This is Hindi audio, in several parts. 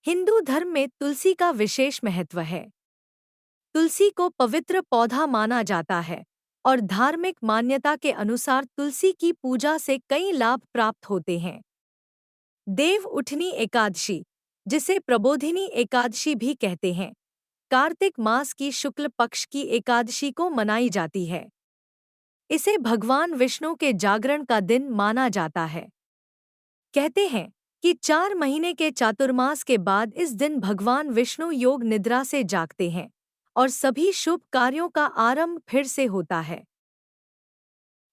हिंदू धर्म में तुलसी का विशेष महत्व है। तुलसी को पवित्र पौधा माना जाता है और धार्मिक मान्यता के अनुसार तुलसी की पूजा से कई लाभ प्राप्त होते हैं। देव उठनी एकादशी, जिसे प्रबोधिनी एकादशी भी कहते हैं, कार्तिक मास की शुक्ल पक्ष की एकादशी को मनाई जाती है। इसे भगवान विष्णु के जागरण का दिन माना जाता है। कहते हैं कि 4 महीने के चातुर्मास के बाद इस दिन भगवान विष्णु योग निद्रा से जागते हैं और सभी शुभ कार्यों का आरंभ फिर से होता है।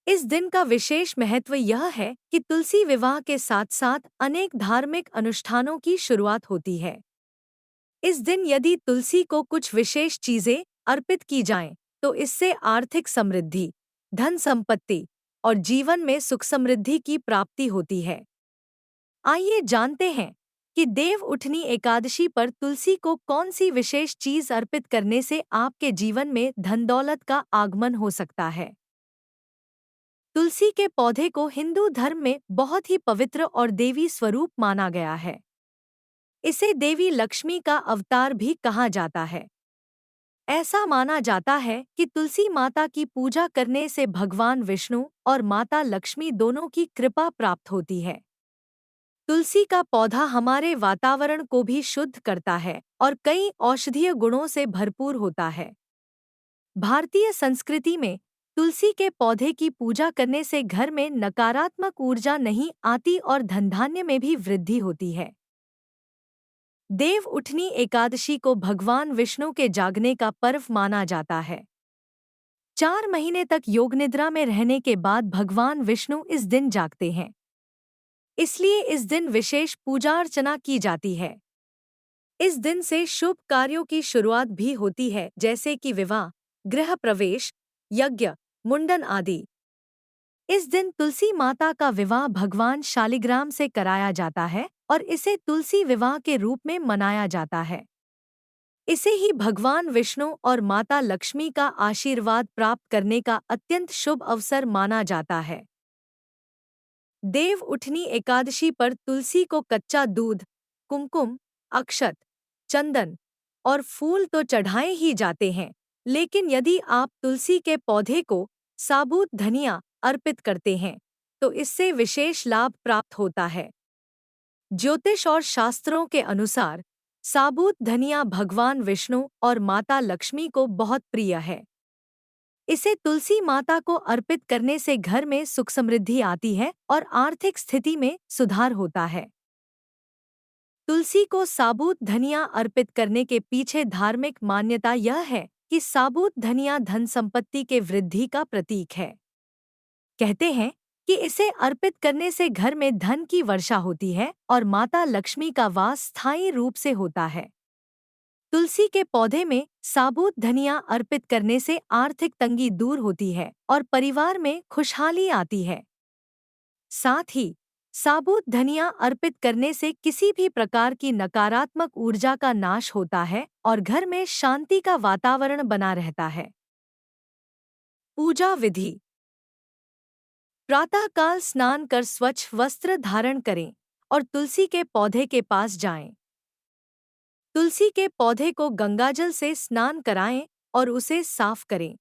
इस दिन का विशेष महत्व यह है कि तुलसी विवाह के साथ साथ अनेक धार्मिक अनुष्ठानों की शुरुआत होती है। इस दिन यदि तुलसी को कुछ विशेष चीजें अर्पित की जाएं, तो इससे आर्थिक समृद्धि, धन संपत्ति और जीवन में सुख समृद्धि की प्राप्ति होती है। आइए जानते हैं कि देव उठनी एकादशी पर तुलसी को कौन सी विशेष चीज अर्पित करने से आपके जीवन में धन दौलत का आगमन हो सकता है। तुलसी के पौधे को हिंदू धर्म में बहुत ही पवित्र और देवी स्वरूप माना गया है। इसे देवी लक्ष्मी का अवतार भी कहा जाता है। ऐसा माना जाता है कि तुलसी माता की पूजा करने से भगवान विष्णु और माता लक्ष्मी दोनों की कृपा प्राप्त होती है। तुलसी का पौधा हमारे वातावरण को भी शुद्ध करता है और कई औषधीय गुणों से भरपूर होता है। भारतीय संस्कृति में तुलसी के पौधे की पूजा करने से घर में नकारात्मक ऊर्जा नहीं आती और धनधान्य में भी वृद्धि होती है। देव उठनी एकादशी को भगवान विष्णु के जागने का पर्व माना जाता है। 4 महीने तक योगनिद्रा में रहने के बाद भगवान विष्णु इस दिन जागते हैं। इसलिए इस दिन विशेष पूजा अर्चना की जाती है। इस दिन से शुभ कार्यों की शुरुआत भी होती है, जैसे कि विवाह, गृह प्रवेश, यज्ञ, मुंडन आदि। इस दिन तुलसी माता का विवाह भगवान शालिग्राम से कराया जाता है और इसे तुलसी विवाह के रूप में मनाया जाता है। इसे ही भगवान विष्णु और माता लक्ष्मी का आशीर्वाद प्राप्त करने का अत्यंत शुभ अवसर माना जाता है। देव उठनी एकादशी पर तुलसी को कच्चा दूध, कुमकुम, अक्षत, चंदन और फूल तो चढ़ाए ही जाते हैं, लेकिन यदि आप तुलसी के पौधे को साबुत धनिया अर्पित करते हैं, तो इससे विशेष लाभ प्राप्त होता है। ज्योतिष और शास्त्रों के अनुसार साबुत धनिया भगवान विष्णु और माता लक्ष्मी को बहुत प्रिय है। इसे तुलसी माता को अर्पित करने से घर में सुख समृद्धि आती है और आर्थिक स्थिति में सुधार होता है। तुलसी को साबुत धनिया अर्पित करने के पीछे धार्मिक मान्यता यह है कि साबुत धनिया धन संपत्ति के वृद्धि का प्रतीक है। कहते हैं कि इसे अर्पित करने से घर में धन की वर्षा होती है और माता लक्ष्मी का वास स्थायी रूप से होता है। तुलसी के पौधे में साबुत धनिया अर्पित करने से आर्थिक तंगी दूर होती है और परिवार में खुशहाली आती है। साथ ही साबुत धनिया अर्पित करने से किसी भी प्रकार की नकारात्मक ऊर्जा का नाश होता है और घर में शांति का वातावरण बना रहता है। पूजा विधि। प्रातःकाल स्नान कर स्वच्छ वस्त्र धारण करें और तुलसी के पौधे के पास जाएं। तुलसी के पौधे को गंगाजल से स्नान कराएं और उसे साफ करें।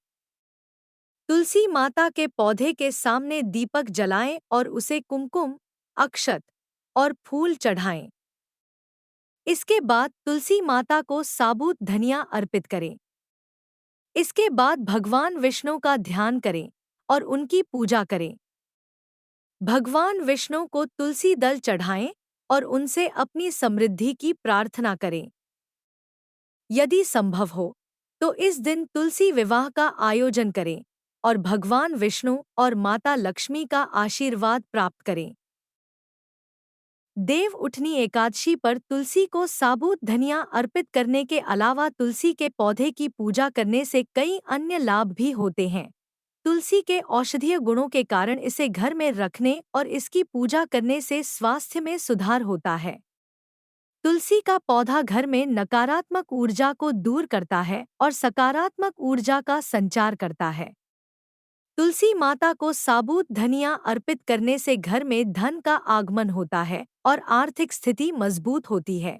तुलसी माता के पौधे के सामने दीपक जलाएं और उसे कुमकुम, अक्षत और फूल चढ़ाएं। इसके बाद तुलसी माता को साबुत धनिया अर्पित करें। इसके बाद भगवान विष्णु का ध्यान करें और उनकी पूजा करें। भगवान विष्णु को तुलसी दल चढ़ाएं और उनसे अपनी समृद्धि की प्रार्थना करें। यदि संभव हो तो इस दिन तुलसी विवाह का आयोजन करें और भगवान विष्णु और माता लक्ष्मी का आशीर्वाद प्राप्त करें। देव उठनी एकादशी पर तुलसी को साबुत धनिया अर्पित करने के अलावा तुलसी के पौधे की पूजा करने से कई अन्य लाभ भी होते हैं। तुलसी के औषधीय गुणों के कारण इसे घर में रखने और इसकी पूजा करने से स्वास्थ्य में सुधार होता है। तुलसी का पौधा घर में नकारात्मक ऊर्जा को दूर करता है और सकारात्मक ऊर्जा का संचार करता है। तुलसी माता को साबुत धनिया अर्पित करने से घर में धन का आगमन होता है और आर्थिक स्थिति मजबूत होती है।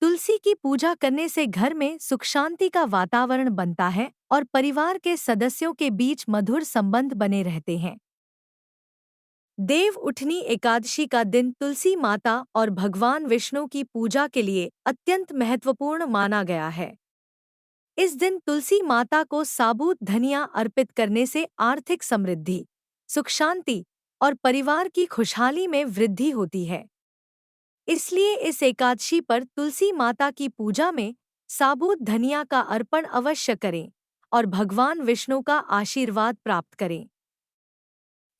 तुलसी की पूजा करने से घर में सुख शांति का वातावरण बनता है और परिवार के सदस्यों के बीच मधुर संबंध बने रहते हैं। देव उठनी एकादशी का दिन तुलसी माता और भगवान विष्णु की पूजा के लिए अत्यंत महत्वपूर्ण माना गया है। इस दिन तुलसी माता को साबूत धनिया अर्पित करने से आर्थिक समृद्धि, सुख शांति और परिवार की खुशहाली में वृद्धि होती है। इसलिए इस एकादशी पर तुलसी माता की पूजा में साबूत धनिया का अर्पण अवश्य करें और भगवान विष्णु का आशीर्वाद प्राप्त करें।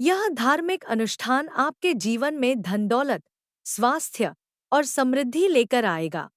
यह धार्मिक अनुष्ठान आपके जीवन में धन दौलत, स्वास्थ्य और समृद्धि लेकर आएगा।